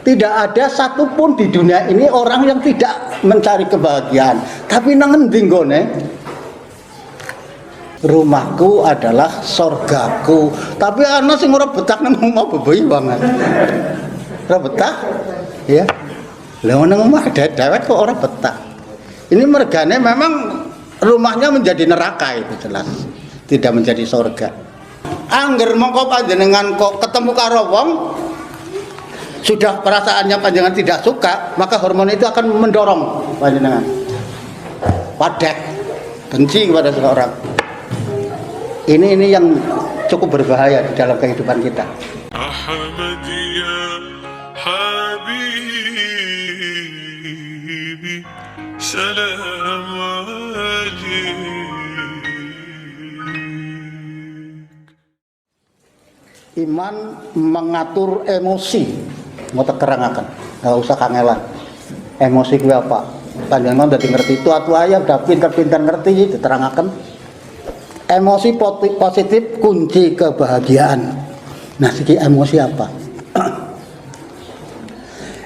Tidak ada satupun di dunia ini orang yang tidak mencari kebahagiaan. Tapi nang endi nggone? Rumahku adalah sorgaku. Tapi ana sing ora betah nang omah beboi banget. Ora betah? Ya. Lah nang omah dewek kok ora betah. Ini mergane memang rumahnya menjadi neraka itu jelas. Tidak menjadi sorga. Angger mongko panjenengan kok ketemu karo wong sudah perasaannya panjenengan tidak suka, maka hormon itu akan mendorong panjenengan wadek, benci kepada seseorang. Ini yang cukup berbahaya di dalam kehidupan kita. Ahmadiyya habibi salam alaikum. Iman mengatur emosi. Mau tekerangaken, nggak usah kangelan. Emosi gue apa? Panjenengan udah ngerti itu atau ayah udah pinter-pinter ngerti diterangaken. Emosi positif kunci kebahagiaan. Nah, segi emosi apa?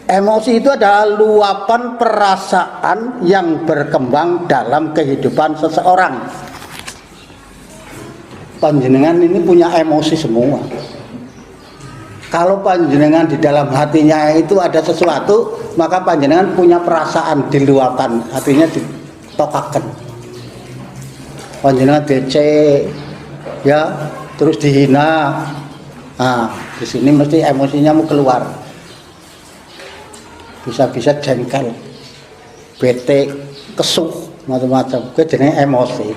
Emosi itu adalah luapan perasaan yang berkembang dalam kehidupan seseorang. Panjenengan ini punya emosi semua. Kalau panjenengan di dalam hatinya itu ada sesuatu, maka panjenengan punya perasaan diluapkan, hatinya ditokakan. Panjenengan DC, ya, terus dihina. Nah, di sini mesti emosinya mau keluar. Bisa-bisa jengkel, bete, kesuh, macam-macam. Itu jenenge emosi.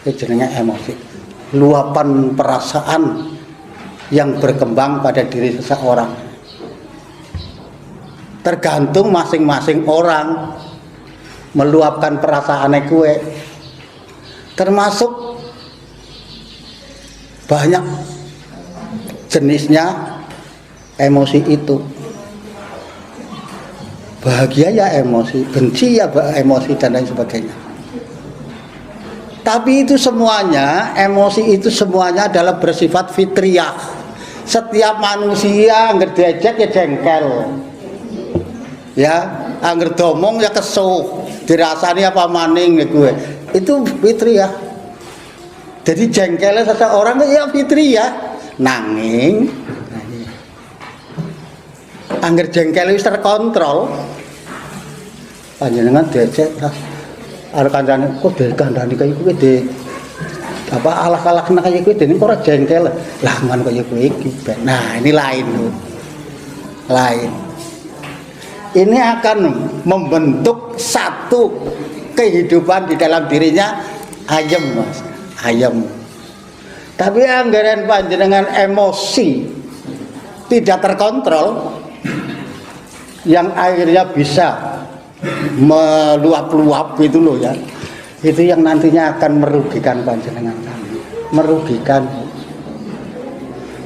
Itu jenenge emosi. Luapan perasaan yang berkembang pada diri seseorang. Tergantung masing-masing orang meluapkan perasaannya kue. Termasuk banyak jenisnya emosi itu. Bahagia ya emosi, benci ya emosi dan lain sebagainya. Tapi itu semuanya, emosi itu semuanya adalah bersifat fitriyah. Setiap manusia angger diajak ya jengkel, ya angger domong ya kesuh, dirasani apa maning ya gue. Itu fitriyah. Jadi jengkelnya seseorang ya fitriyah. Nanging angger jengkel wis terkontrol, panjenengan diajak arep kancane kok dikandani kaya kuwi de apa alah-alah kena kaya kuwi dene ora jengkel. Lah man kaya kuwi iki. Nah, ini lain. Lain. Ini akan membentuk satu kehidupan di dalam dirinya ayem, Mas. Ayem. Tapi anggaran panjenengan emosi tidak terkontrol yang akhirnya bisa meluap-luap gitu loh ya, itu yang nantinya akan merugikan panjenengan, merugikan.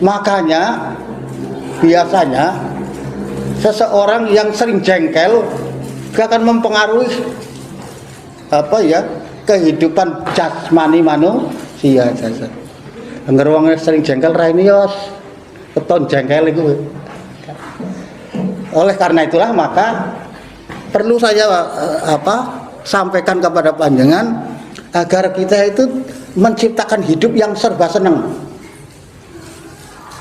Makanya biasanya seseorang yang sering jengkel akan mempengaruhi apa ya kehidupan jasmani manusia. Angger wong sering jengkel ra ini yo keton jengkel iku. Oleh karena itulah maka perlu saya sampaikan kepada panjenengan agar kita itu menciptakan hidup yang serba seneng.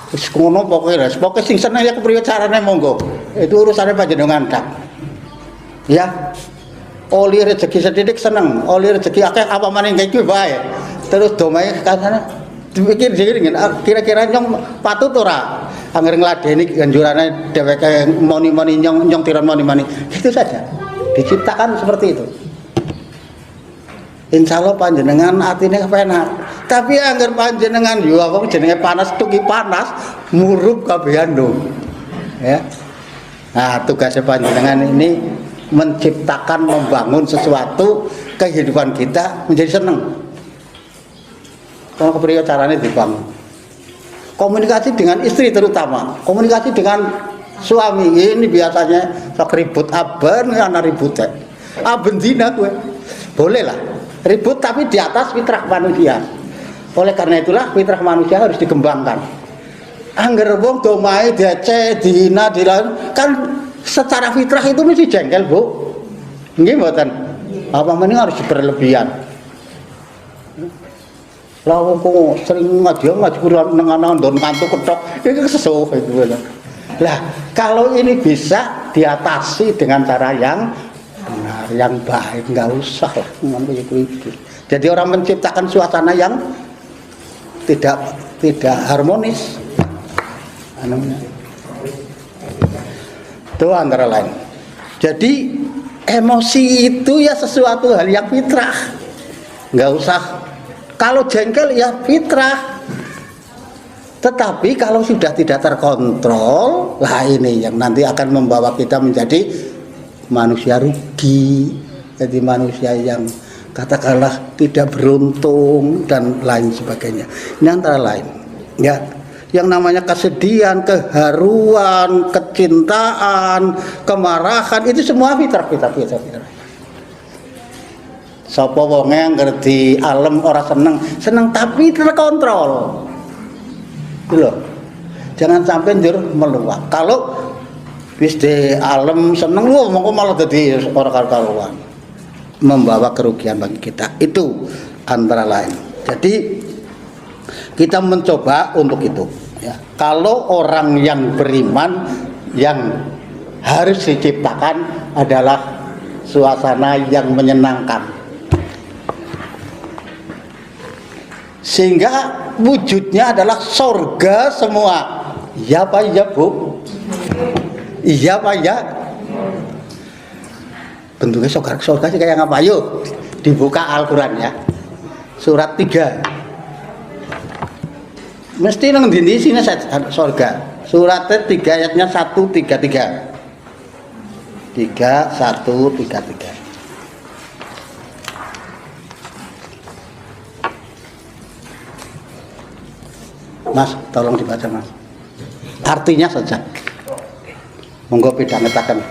Wis ngono pokoke sing seneng ya kepriye carane monggo. Itu urusannya panjenengan tak. Ya. Oli rezeki sedidik seneng, oli rezeki akeh apa maning iki bae. Terus domae kasane dipikir-pikir kira-kira nyong patut ora angger ngladeni ganjurane dheweke moni-moni nyong tiran moni-moni. Itu saja. Diciptakan seperti itu. Insya Allah panjenengan atine kepenak. Tapi angger panjenengan yo apa jenenge panas tuki panas murup kabehan dong. Ya. Nah, tugasnya panjenengan ini menciptakan, membangun sesuatu kehidupan kita menjadi seneng. Kalau kepriye caranya dibangun. Komunikasi dengan istri terutama, komunikasi dengan suami ini biasanya sok ribut aben ana ribut ya. Aben zina gue. Boleh lah ribut tapi di atas fitrah manusia. Oleh karena itulah fitrah manusia harus dikembangkan. Angger wong domae diece, dihina, kan secara fitrah itu mesti jengkel, Bu. Nggih mboten? Apa meneh harus berlebihan. Lah wong kok sering ngaji nang ana ndon kantuk ketok, iki sesuh itu lho. Lah, kalau ini bisa diatasi dengan cara yang benar, yang baik, enggak usah lah ngono iki. Jadi orang menciptakan suasana yang tidak harmonis. Itu antara lain. Jadi emosi itu ya sesuatu hal yang fitrah. Enggak usah. Kalau jengkel ya fitrah. Tetapi kalau sudah tidak terkontrol, lah ini yang nanti akan membawa kita menjadi manusia rugi. Jadi manusia yang katakanlah tidak beruntung dan lain sebagainya. Ini antara lain. Ya. Yang namanya kesedihan, keharuan, kecintaan, kemarahan itu semua fitrah. Sapa wonge ngerti alam ora seneng tapi terkontrol. Itu loh. Jangan sampai njur meluap. Kalau wis di alam seneng mongko malah dadi ora karuan. Membawa kerugian bagi kita. Itu antara lain. Jadi kita mencoba untuk itu. Ya, kalau orang yang beriman yang harus diciptakan adalah suasana yang menyenangkan, sehingga wujudnya adalah sorga semua. Iya Pak, iya Bu. Iya Pak, ya. Bentuknya sorga sih kayak apa? Yuk dibuka Al-Quran ya, surat 3. Mesti nang di sini surga. Surat 3 ayatnya 133. 3133. Mas, tolong dibaca Mas. Artinya saja. Monggo pidhangetaken.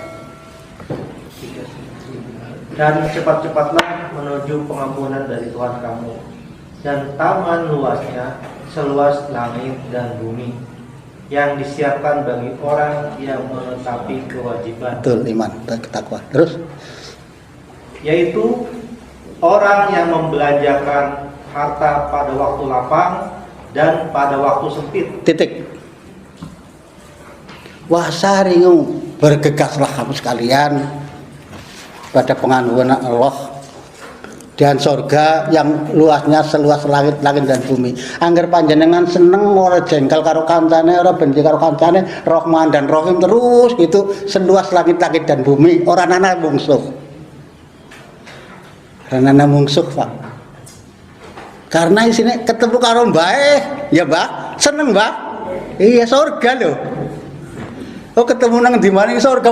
Dan cepat-cepatlah menuju pengampunan dari Tuhan kamu, dan taman luasnya seluas langit dan bumi, yang disiapkan bagi orang yang menetapi kewajiban. Betul, iman dan takwa. Terus, yaitu orang yang membelanjakan harta pada waktu lapang dan pada waktu sempit. Titik. Wasaringu, bergegaslah kamu sekalian pada penganuan Allah dan surga yang luasnya seluas langit dan bumi. Angger panjenengan seneng ora jengkel karo kancane, ora benci karo kancane, Rahman dan Rahim terus gitu seluas langit dan bumi, ora ana mungsuh. Ora ana mungsuh, Pak. Karena isine ketemu karo mbae, ya Mbak, seneng Mbak. Iya surga lho. Oh ketemu nang di maning surga,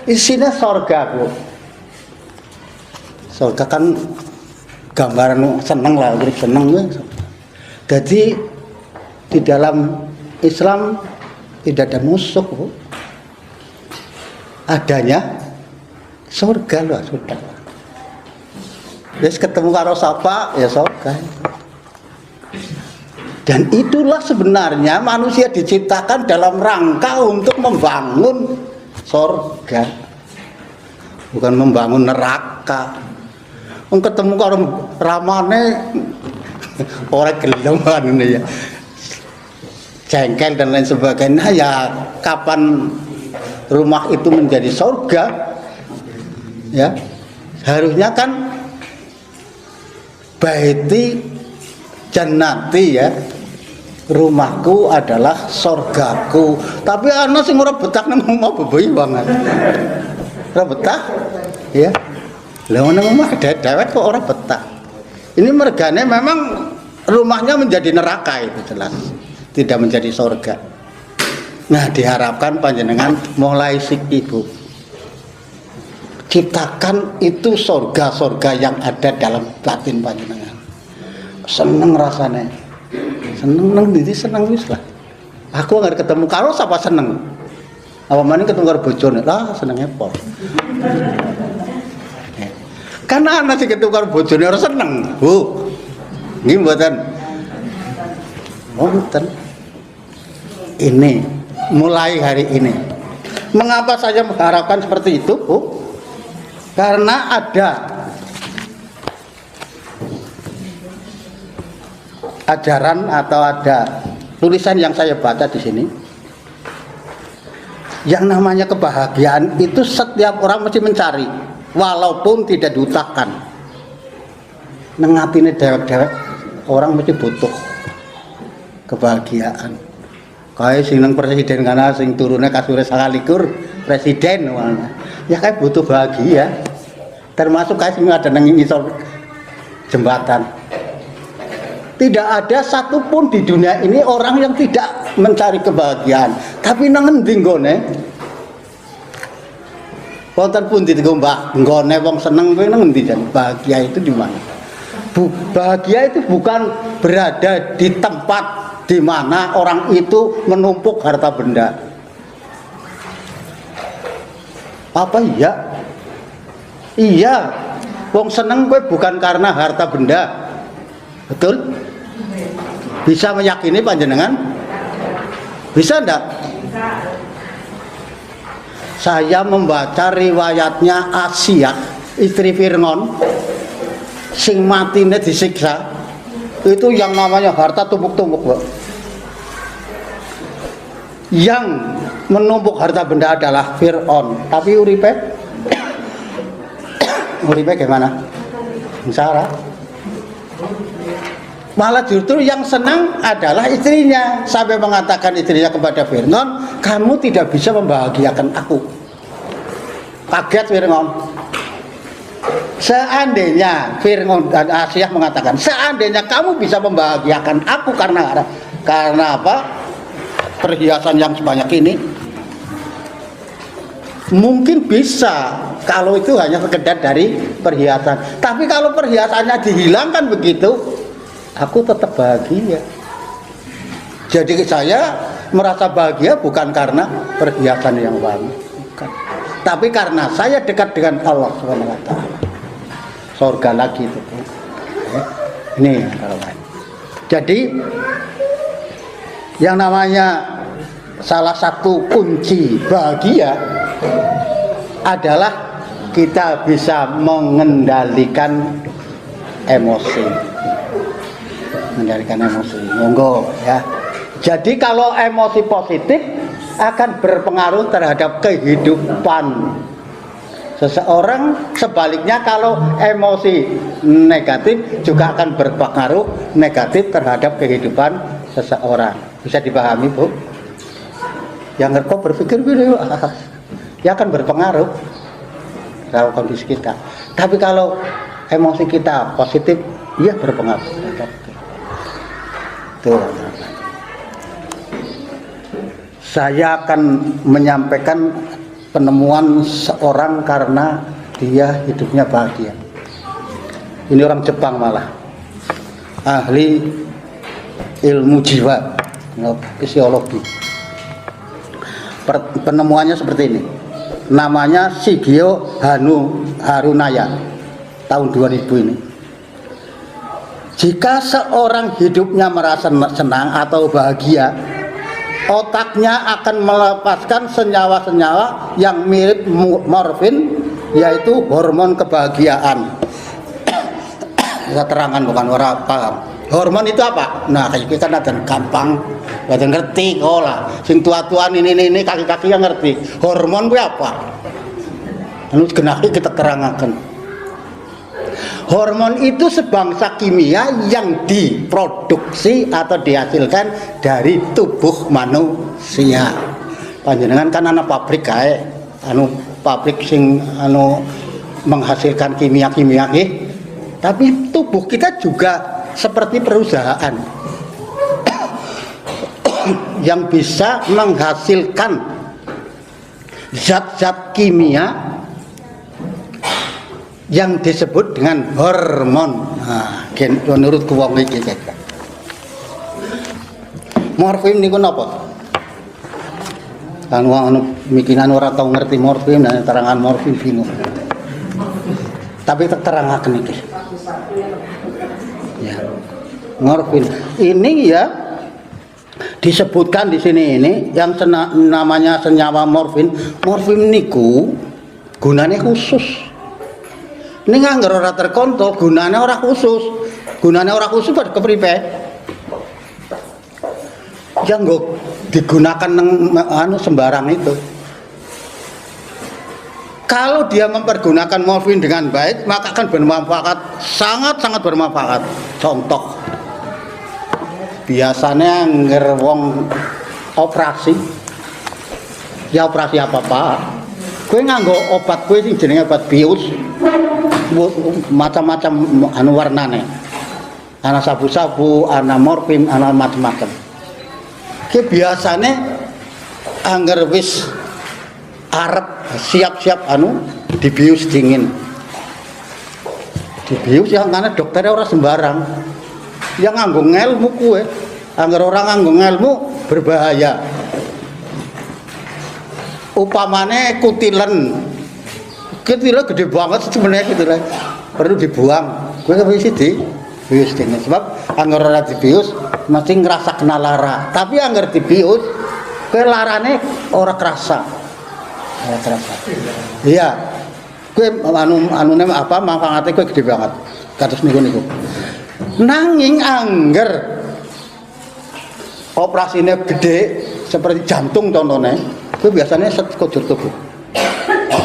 isine surga, Bu. Surga kan gambaran seneng lah, urip seneng. Jadi di dalam Islam tidak ada musuh, Bu. Adanya surga loh, sudah. Terus ketemu karo sapa ya surga. Dan itulah sebenarnya manusia diciptakan dalam rangka untuk membangun surga, bukan membangun neraka. Ketemu karo ramane ora gelem anune ya. Jengkel dan lain sebagainya ya, kapan rumah itu menjadi surga? Ya. Harusnya kan baiti jannati ya. Rumahku adalah surgaku. Tapi ana sing ora betah nang omah beboi banget. Ora betah ya. Lah nang omah dewek kok ora betah. Ini mergane memang rumahnya menjadi neraka itu jelas. Tidak menjadi surga. Nah, diharapkan panjenengan mulai siki Bu. Ciptakan itu surga-surga yang ada dalam batin panjenengan. Seneng rasanya. Seneng nang ndi seneng wis lah. Aku nggak ketemu karo sapa seneng. Apa maning ketemu karo bojone lah senenge pol. Karena anak sing ketemu karo bojone ora seneng, Bu. Nggih mboten. Wonten. ini, mulai hari ini. Mengapa saya mengharapkan seperti itu, Bu? Karena ada ajaran atau ada tulisan yang saya baca di sini. Yang namanya kebahagiaan itu setiap orang mesti mencari, walaupun tidak diutakkan. Nengatine dewek-dewek orang mesti butuh kebahagiaan. Kayak sing nang presiden kana sing turune kasure 29 presiden mana. Ya kayak butuh bahagia. Termasuk kayak sing ada nang ngisor jembatan. Tidak ada satupun di dunia ini orang yang tidak mencari kebahagiaan. Tapi nang endi nggone? Wonten pundi Mbah? Nggone wong seneng kuwi nang endi jan? Bahagia itu di mana? Bahagia itu bukan berada di tempat di mana orang itu menumpuk harta benda. Apa iya? Iya. Wong seneng kuwi bukan karena harta benda. Betul? Bisa meyakini panjenengan? Bisa enggak? Saya membaca riwayatnya Asia, istri Fir'aun, sing matine disiksa. Itu yang namanya harta tumpuk-tumpuk, Bu. Yang menumpuk harta benda adalah Fir'aun. Tapi uripe gimana? Sengsara. Malah justru yang senang adalah istrinya. Sampai mengatakan istrinya kepada Fir'aun, kamu tidak bisa membahagiakan aku. Kaget Fir'aun. Seandainya Fir'aun dan Asia mengatakan, seandainya kamu bisa membahagiakan aku karena apa? Perhiasan yang sebanyak ini, mungkin bisa kalau itu hanya sekedar dari perhiasan. Tapi kalau perhiasannya dihilangkan begitu, aku tetap bahagia. Jadi saya merasa bahagia bukan karena perhiasan yang banyak, bukan. Tapi karena saya dekat dengan Allah SWT. Surga lagi itu. Ini kalau lain. Jadi yang namanya salah satu kunci bahagia adalah kita bisa mengendalikan emosi. Mengendalikan emosi. Monggo ya. Jadi kalau emosi positif akan berpengaruh terhadap kehidupan seseorang. Sebaliknya kalau emosi negatif juga akan berpengaruh negatif terhadap kehidupan seseorang. Bisa dipahami, Bu? Yang ngerti berpikir gitu, ya akan berpengaruh terhadap kondisi kita. Tapi kalau emosi kita positif, ya berpengaruh terhadap itu. Saya akan menyampaikan penemuan seorang karena dia hidupnya bahagia. Ini orang Jepang malah, ahli ilmu jiwa, fisiologi. Penemuannya seperti ini. Namanya Shigeo Harunaya, tahun 2000 ini. Jika seorang hidupnya merasa senang atau bahagia, otaknya akan melepaskan senyawa-senyawa yang mirip morfin, yaitu hormon kebahagiaan. Saya terangkan bukan orang paham. Hormon itu apa? Nah, kita kan ada gampang, ada ngerti kok lah. Sing tua-tuan ini kaki-kaki yang ngerti. Hormon itu apa? Anu genaki kita terangkan. Hormon itu sebangsa kimia yang diproduksi atau dihasilkan dari tubuh manusia. Panjenengan kan anak pabrik kae, pabrik sing menghasilkan kimia-kimia nggih. Tapi tubuh kita juga seperti perusahaan yang bisa menghasilkan zat-zat kimia yang disebut dengan hormon. Nah, menurut wong iki morfin niku napa? Kan wong mikiran ora tau ngerti morfin dan terangan morfin bingung. Tapi terangaken iki. Ya. Morfin ini ya disebutkan di sini ini yang namanya senyawa morfin. Morfin niku gunanya khusus. Ini nganggur ora terkontrol, gunanya ora khusus. Gunanya ora khusus pada kepripe? Yang nggak digunakan sembarang itu. Kalau dia mempergunakan morfin dengan baik, maka akan bermanfaat, sangat-sangat bermanfaat. Contoh, biasanya ngerwong operasi, ya operasi apa-apa, gue nganggo obat gue sing jenenge obat bius, macam-macam warnane, ana sabu-sabu, ana morfin, ana macam-macam. Gue biasanya angger wis arep siap-siap dibius dingin. Dibius yang karena dokternya orang sembarang. Yang nganggo ngelmu kue, anggar orang nganggo ngelmu berbahaya. Upamane kutilen gede banget sebenarnya kutilen, perlu dibuang. Kue nggak bisa dibius dingin. Sebab anggar orang dibius mesti ngerasa kena lara. Tapi anggar dibius, kue larane orang kerasa. Iya, kue anune apa manfaatnya kue gede banget. Kados niku. Nanging angger operasinya gede seperti jantung contohnya, kue biasanya sekujur tubuh.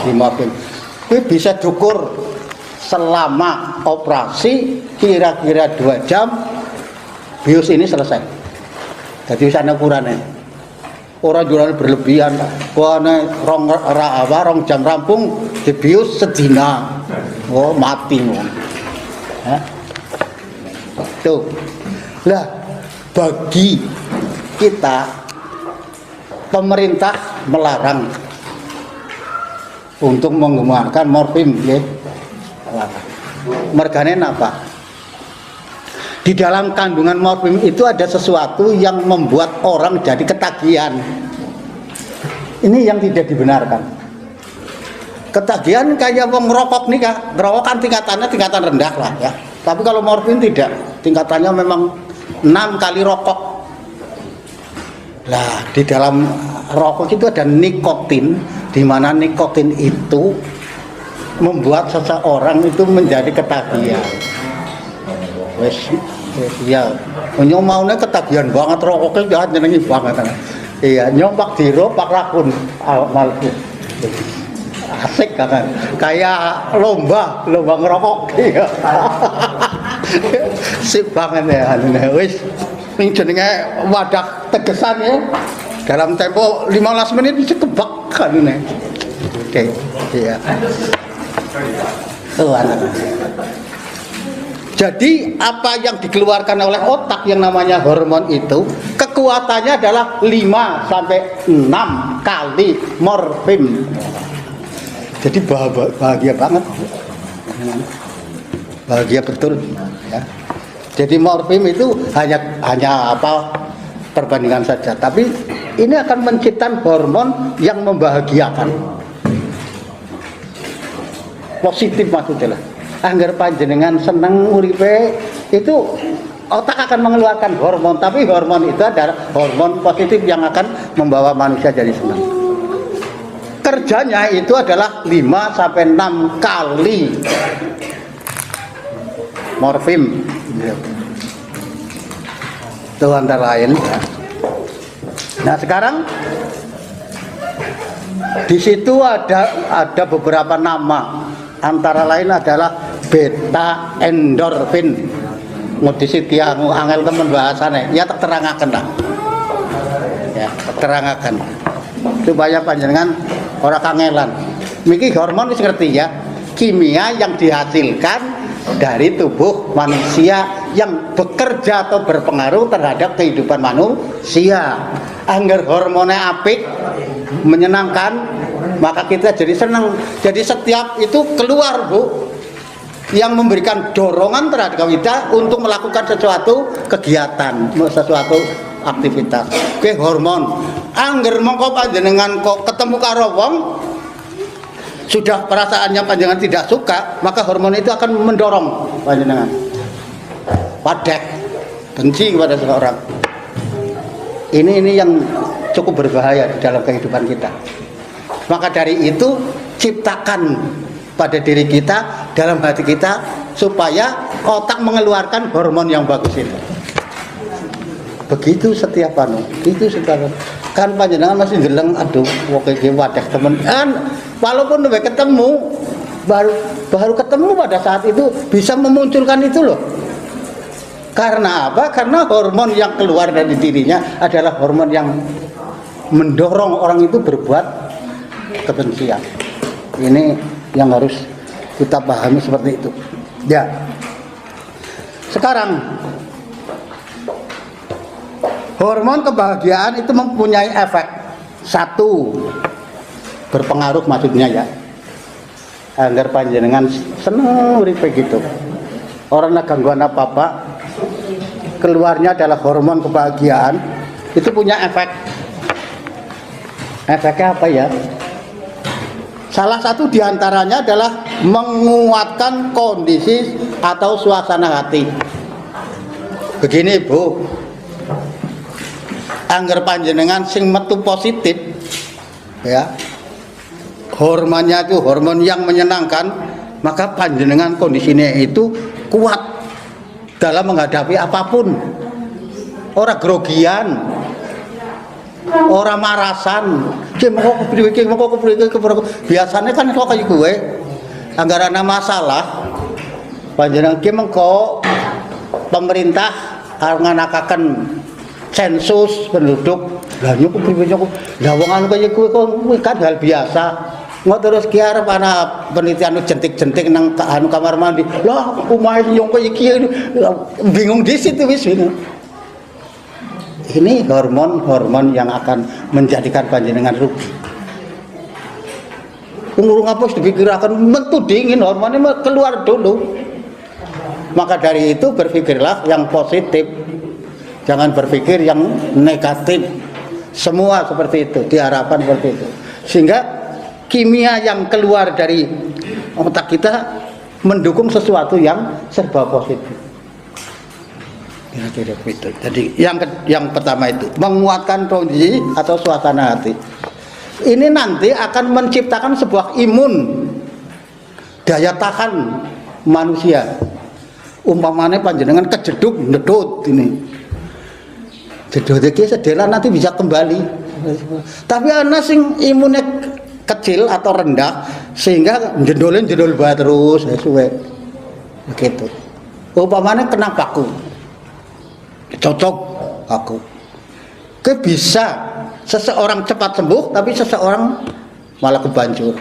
Dimaafin, kue bisa cukur selama operasi kira-kira 2 jam, bius ini selesai. Jadi bisa ukurannya. Orang jualan berlebihan, kuane rong jam rampung dibius sedina, oh mati wong. Tuh, lah bagi kita pemerintah melarang untuk menggunakan morfin, ya. Mergane apa? Di dalam kandungan morfin itu ada sesuatu yang membuat orang jadi ketagihan. Ini yang tidak dibenarkan. Ketagihan kayak wong ngerokok nih, ngerokok kan tingkatan rendah lah ya. Tapi kalau morfin tidak, tingkatannya memang 6 kali rokok. Lah di dalam rokok itu ada nikotin, di mana nikotin itu membuat seseorang itu menjadi ketagihan. Wes ya nyomaunya ketagihan banget rokoknya jahat nyenengi banget. Iya, nyompak diro pak rakun malku. Asik kan. Kayak lomba ngerokok iya. Sip banget ya wis ning jenenge wadah tegesan ya. Dalam tempo 15 menit bisa kebak kan ini. Oke, iya. Tuh anak. Jadi apa yang dikeluarkan oleh otak yang namanya hormon itu kekuatannya adalah 5 sampai 6 kali morfin. Jadi bahagia banget. Bahagia betul ya. Jadi morfin itu hanya apa perbandingan saja, tapi ini akan menciptakan hormon yang membahagiakan. Positif maksudnya lah. Anggar panjenengan seneng uripe itu otak akan mengeluarkan hormon, tapi hormon itu adalah hormon positif yang akan membawa manusia jadi senang. Kerjanya itu adalah 5 sampai 6 kali morfin. Itu antara lain. Nah sekarang di situ ada beberapa nama, antara lain adalah beta endorfin. Ngodisit yang angel temen bahasane, ya tak terangaken lah. Ya, terangaken. Supaya panjenengan ora kangelan. Miki hormon wis ngerti ya, kimia yang dihasilkan dari tubuh manusia yang bekerja atau berpengaruh terhadap kehidupan manusia. Angger hormonnya apik, menyenangkan, maka kita jadi senang. Jadi setiap itu keluar Bu, yang memberikan dorongan terhadap kita untuk melakukan sesuatu kegiatan, sesuatu aktivitas. Oke, hormon. Angger mongko panjenengan kok ketemu karo wong sudah perasaannya panjenengan tidak suka, maka hormon itu akan mendorong panjenengan. Padek, benci kepada seseorang. Ini yang cukup berbahaya di dalam kehidupan kita. Maka dari itu ciptakan pada diri kita, dalam hati kita, supaya otak mengeluarkan hormon yang bagus itu. Begitu setiap itu setiap kan panjenengan masih ndeleng, aduh oke wadah temen kan, walaupun udah ketemu baru ketemu pada saat itu bisa memunculkan itu loh. Karena apa? Karena hormon yang keluar dari dirinya adalah hormon yang mendorong orang itu berbuat kebencian. Ini yang harus kita pahami seperti itu. Ya. Sekarang hormon kebahagiaan itu mempunyai efek. Satu, berpengaruh maksudnya ya. Agar panjenengan seneng uripe gitu. Orang nak gangguan apa-apa, keluarnya adalah hormon kebahagiaan, itu punya efek. Efeknya apa ya? Salah satu diantaranya adalah menguatkan kondisi atau suasana hati. Begini Bu, angger panjenengan sing metu positif, ya, hormonnya itu hormon yang menyenangkan, maka panjenengan kondisinya itu kuat dalam menghadapi apapun. Orang grogian, orang marasan, biasanya kan kok kayak gue, anggaran masalah, panjenengan ki mengko pemerintah nganakaken sensus penduduk, lah nyukup nyukup, lah wong anu kaya kuwi kan hal biasa. Nggak terus ki arep ana penelitian jentik-jentik nang anu kamar mandi. Lah omahe yo kaya iki bingung di situ wis bingung. Ini hormon-hormon yang akan menjadikan panjenengan rugi. Umur ngapus dipikirakan metu dingin, hormonnya keluar dulu. Maka dari itu berpikirlah yang positif. Jangan berpikir yang negatif. Semua seperti itu, diharapkan seperti itu. Sehingga kimia yang keluar dari otak kita mendukung sesuatu yang serba positif. Kira-kira itu. Jadi yang pertama itu menguatkan kondisi atau suasana hati. Ini nanti akan menciptakan sebuah imun, daya tahan manusia. Umpamanya panjenengan kejeduk ndedut ini. Jedut iki sedela nanti bisa kembali. Tapi ana sing imunnya kecil atau rendah sehingga jendol bae terus suwe. Begitu. Umpamanya kena paku. Cocok aku. Bisa seseorang cepat sembuh, tapi seseorang malah kebanjur.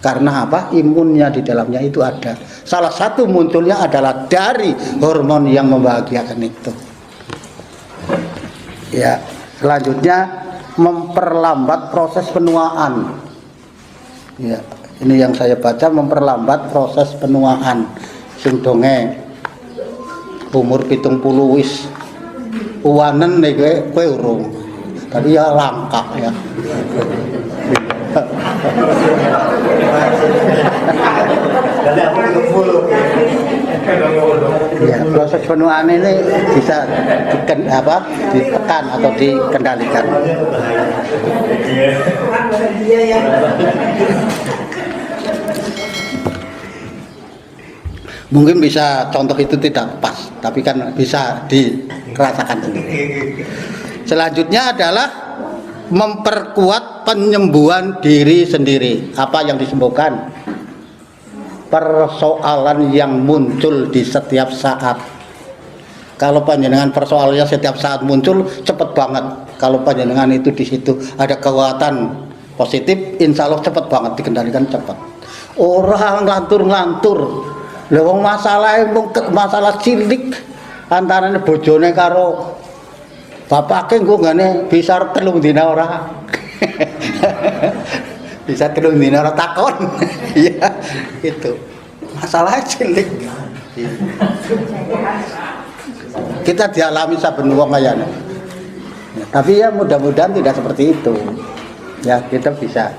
Karena apa? Imunnya di dalamnya itu ada. Salah satu munculnya adalah dari hormon yang membahagiakan itu. Ya, selanjutnya memperlambat proses penuaan. Ya, ini yang saya baca, memperlambat proses penuaan. Sing donge umur 70 wis uwanen nek kowe urung. Tapi ya langka ya. Ya, proses penuaan ini bisa ditekan atau dikendalikan. Mungkin bisa contoh itu tidak pas, tapi kan bisa dirasakan sendiri. Selanjutnya adalah memperkuat penyembuhan diri sendiri. Apa yang disembuhkan? Persoalan yang muncul di setiap saat. Kalau panjenengan persoalannya setiap saat muncul, cepat banget. Kalau panjenengan itu di situ ada kekuatan positif, insya Allah cepat banget dikendalikan, cepat. Orang ngelantur. Lewong masalah cilik antarane bojone karo bapake engko ngene bisa 3 dina ora. Bisa 3 dina ora takon. Iya, itu. Masalah cilik. Kita dialami saben wong kayane. Tapi ya mudah-mudahan tidak seperti itu. Ya, kita bisa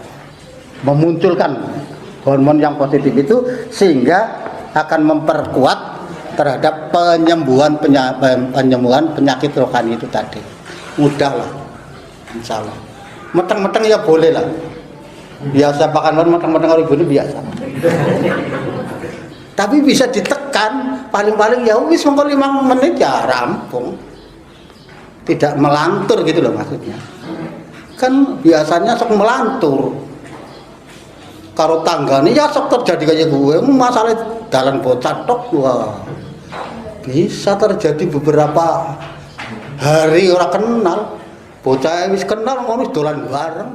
memunculkan hormon yang positif itu sehingga akan memperkuat terhadap penyembuhan penyakit rohani itu tadi. Mudah lah. Insya Allah. Meteng-meteng ya boleh lah. Biasa pakan orang meteng-meteng karo ibune biasa. Tapi bisa ditekan, paling-paling ya wis mengko 5 menit ya rampung. Tidak melantur gitu loh maksudnya. Kan biasanya sok melantur. Karo tanggane ya sok terjadi kayak gue, masalah dalan bocah tok wah. Bisa terjadi beberapa hari orang kenal. Bocah wis kenal ngono dolan bareng.